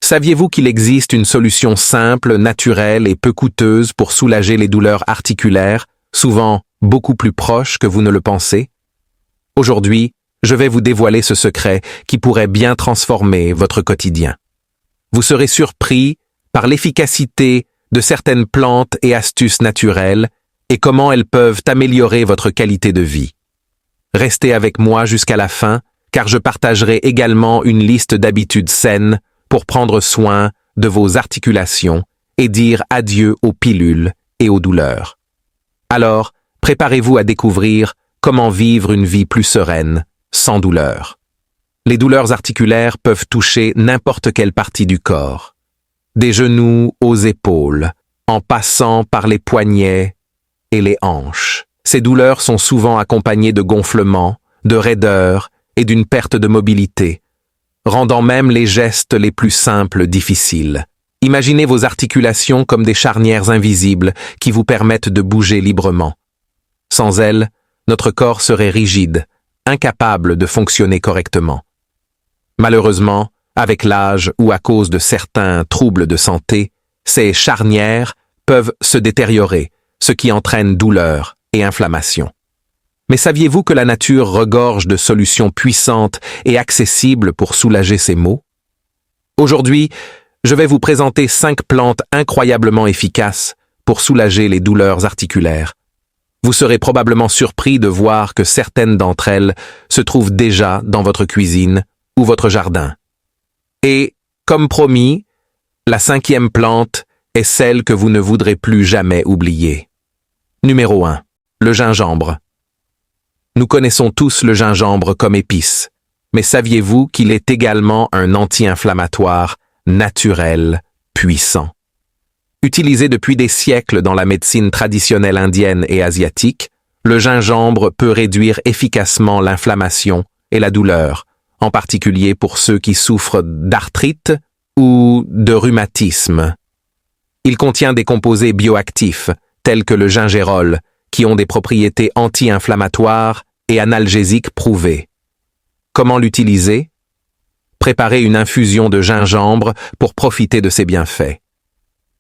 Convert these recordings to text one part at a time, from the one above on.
Saviez-vous qu'il existe une solution simple, naturelle et peu coûteuse pour soulager les douleurs articulaires, souvent beaucoup plus proches que vous ne le pensez? Aujourd'hui, je vais vous dévoiler ce secret qui pourrait bien transformer votre quotidien. Vous serez surpris par l'efficacité de certaines plantes et astuces naturelles et comment elles peuvent améliorer votre qualité de vie. Restez avec moi jusqu'à la fin, car je partagerai également une liste d'habitudes saines pour prendre soin de vos articulations et dire adieu aux pilules et aux douleurs. Alors, préparez-vous à découvrir comment vivre une vie plus sereine, sans douleur. Les douleurs articulaires peuvent toucher n'importe quelle partie du corps, des genoux aux épaules, en passant par les poignets et les hanches. Ces douleurs sont souvent accompagnées de gonflements, de raideurs et d'une perte de mobilité, rendant même les gestes les plus simples difficiles. Imaginez vos articulations comme des charnières invisibles qui vous permettent de bouger librement. Sans elles, notre corps serait rigide, incapable de fonctionner correctement. Malheureusement, avec l'âge ou à cause de certains troubles de santé, ces charnières peuvent se détériorer, ce qui entraîne douleur et inflammation. Mais saviez-vous que la nature regorge de solutions puissantes et accessibles pour soulager ces maux? Aujourd'hui, je vais vous présenter 5 plantes incroyablement efficaces pour soulager les douleurs articulaires. Vous serez probablement surpris de voir que certaines d'entre elles se trouvent déjà dans votre cuisine ou votre jardin. Et, comme promis, la 5e plante est celle que vous ne voudrez plus jamais oublier. Numéro 1. Le gingembre. Nous connaissons tous le gingembre comme épice, mais saviez-vous qu'il est également un anti-inflammatoire naturel, puissant? Utilisé depuis des siècles dans la médecine traditionnelle indienne et asiatique, le gingembre peut réduire efficacement l'inflammation et la douleur, en particulier pour ceux qui souffrent d'arthrite ou de rhumatisme. Il contient des composés bioactifs, tels que le gingérol, qui ont des propriétés anti-inflammatoires et analgésiques prouvées. Comment l'utiliser? Préparez une infusion de gingembre pour profiter de ses bienfaits.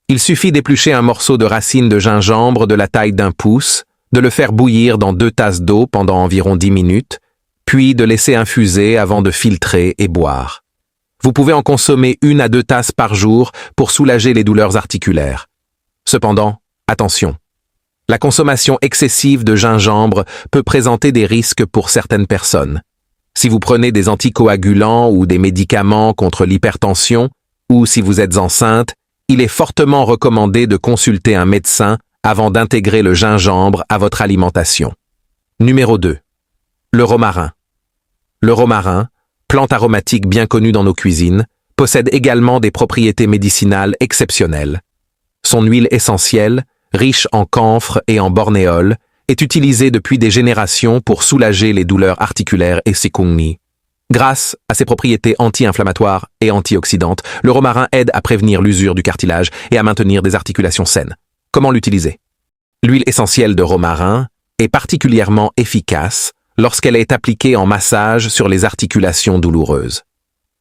Il suffit d'éplucher un morceau de racine de gingembre de la taille d'un pouce, de le faire bouillir dans 2 tasses d'eau pendant environ 10 minutes, puis de laisser infuser avant de filtrer et boire. Vous pouvez en consommer 1 à 2 tasses par jour pour soulager les douleurs articulaires. Cependant, attention. La consommation excessive de gingembre peut présenter des risques pour certaines personnes. Si vous prenez des anticoagulants ou des médicaments contre l'hypertension, ou si vous êtes enceinte, il est fortement recommandé de consulter un médecin avant d'intégrer le gingembre à votre alimentation. Numéro 2. Le romarin. Le romarin, plante aromatique bien connue dans nos cuisines, possède également des propriétés médicinales exceptionnelles. Son huile essentielle, riche en camphre et en bornéol, est utilisée depuis des générations pour soulager les douleurs articulaires et chikungunya. Grâce à ses propriétés anti-inflammatoires et antioxydantes, le romarin aide à prévenir l'usure du cartilage et à maintenir des articulations saines. Comment l'utiliser? L'huile essentielle de romarin est particulièrement efficace lorsqu'elle est appliquée en massage sur les articulations douloureuses.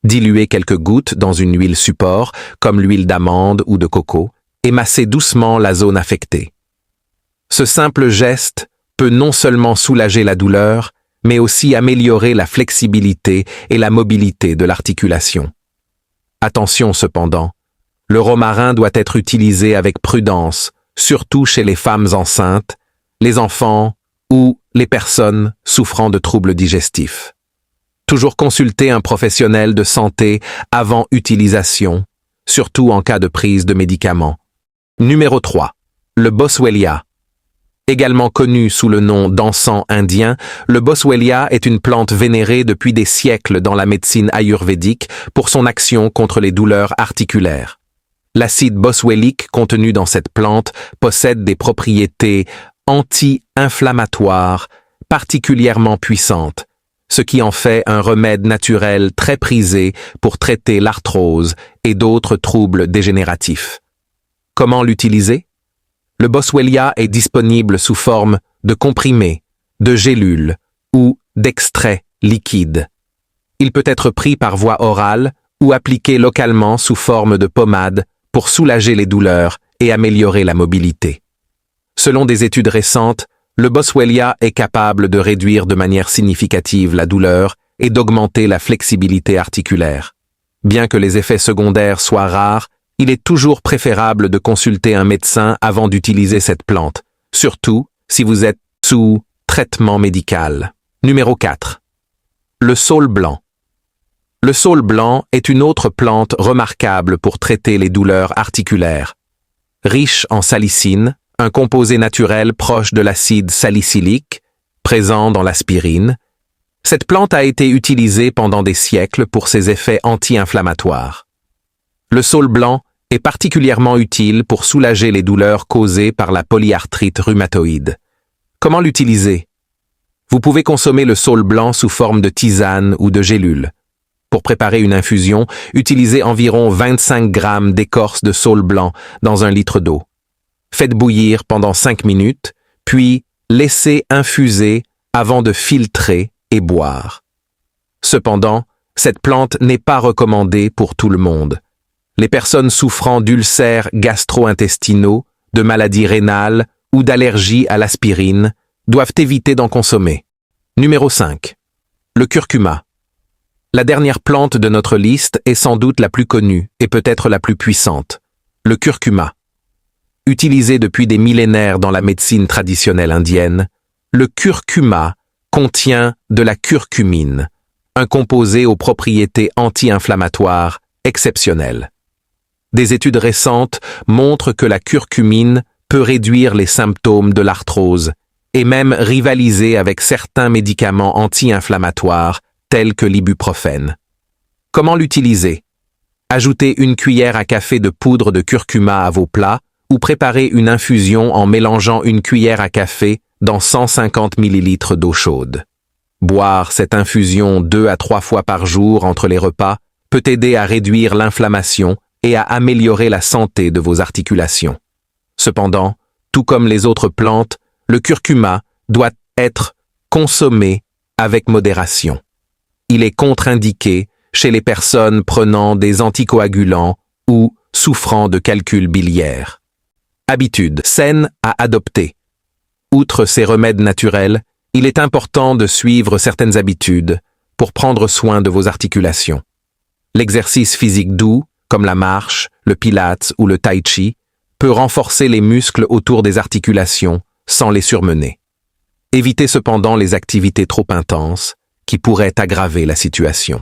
Diluez quelques gouttes dans une huile support, comme l'huile d'amande ou de coco, et massez doucement la zone affectée. Ce simple geste peut non seulement soulager la douleur, mais aussi améliorer la flexibilité et la mobilité de l'articulation. Attention cependant, le romarin doit être utilisé avec prudence, surtout chez les femmes enceintes, les enfants ou les personnes souffrant de troubles digestifs. Toujours consulter un professionnel de santé avant utilisation, surtout en cas de prise de médicaments. Numéro 3. Le boswellia. Également connu sous le nom d'encens indien, le boswellia est une plante vénérée depuis des siècles dans la médecine ayurvédique pour son action contre les douleurs articulaires. L'acide boswellique contenu dans cette plante possède des propriétés anti-inflammatoires particulièrement puissantes, ce qui en fait un remède naturel très prisé pour traiter l'arthrose et d'autres troubles dégénératifs. Comment l'utiliser? Le boswellia est disponible sous forme de comprimés, de gélules ou d'extraits liquides. Il peut être pris par voie orale ou appliqué localement sous forme de pommade pour soulager les douleurs et améliorer la mobilité. Selon des études récentes, le Boswellia est capable de réduire de manière significative la douleur et d'augmenter la flexibilité articulaire. Bien que les effets secondaires soient rares, il est toujours préférable de consulter un médecin avant d'utiliser cette plante, surtout si vous êtes sous traitement médical. Numéro 4. Le saule blanc. Le saule blanc est une autre plante remarquable pour traiter les douleurs articulaires. Riche en salicine, un composé naturel proche de l'acide salicylique, présent dans l'aspirine, cette plante a été utilisée pendant des siècles pour ses effets anti-inflammatoires. Le saule blanc est particulièrement utile pour soulager les douleurs causées par la polyarthrite rhumatoïde. Comment l'utiliser? Vous pouvez consommer le saule blanc sous forme de tisane ou de gélule. Pour préparer une infusion, utilisez environ 25 grammes d'écorce de saule blanc dans 1 litre d'eau. Faites bouillir pendant 5 minutes, puis laissez infuser avant de filtrer et boire. Cependant, cette plante n'est pas recommandée pour tout le monde. Les personnes souffrant d'ulcères gastro-intestinaux, de maladies rénales ou d'allergies à l'aspirine doivent éviter d'en consommer. Numéro 5. Le curcuma. La dernière plante de notre liste est sans doute la plus connue et peut-être la plus puissante. Le curcuma. Utilisé depuis des millénaires dans la médecine traditionnelle indienne, le curcuma contient de la curcumine, un composé aux propriétés anti-inflammatoires exceptionnelles. Des études récentes montrent que la curcumine peut réduire les symptômes de l'arthrose et même rivaliser avec certains médicaments anti-inflammatoires tels que l'ibuprofène. Comment l'utiliser? Ajoutez 1 cuillère à café de poudre de curcuma à vos plats ou préparez une infusion en mélangeant 1 cuillère à café dans 150 ml d'eau chaude. Boire cette infusion 2 à 3 fois par jour entre les repas peut aider à réduire l'inflammation et à améliorer la santé de vos articulations. Cependant, tout comme les autres plantes, le curcuma doit être consommé avec modération. Il est contre-indiqué chez les personnes prenant des anticoagulants ou souffrant de calculs biliaires. Habitudes saines à adopter. Outre ces remèdes naturels, il est important de suivre certaines habitudes pour prendre soin de vos articulations. L'exercice physique doux, comme la marche, le pilates ou le tai chi, peut renforcer les muscles autour des articulations sans les surmener. Évitez cependant les activités trop intenses qui pourraient aggraver la situation.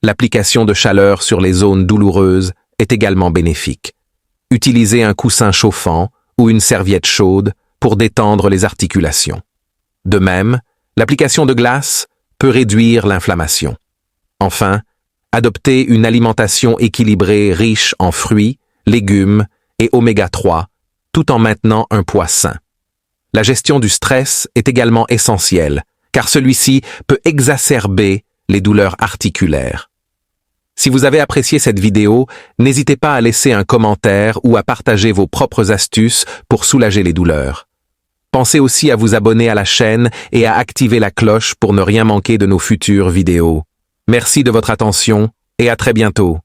L'application de chaleur sur les zones douloureuses est également bénéfique. Utilisez un coussin chauffant ou une serviette chaude pour détendre les articulations. De même, l'application de glace peut réduire l'inflammation. Enfin, adoptez une alimentation équilibrée riche en fruits, légumes et oméga 3, tout en maintenant un poids sain. La gestion du stress est également essentielle, car celui-ci peut exacerber les douleurs articulaires. Si vous avez apprécié cette vidéo, n'hésitez pas à laisser un commentaire ou à partager vos propres astuces pour soulager les douleurs. Pensez aussi à vous abonner à la chaîne et à activer la cloche pour ne rien manquer de nos futures vidéos. Merci de votre attention et à très bientôt.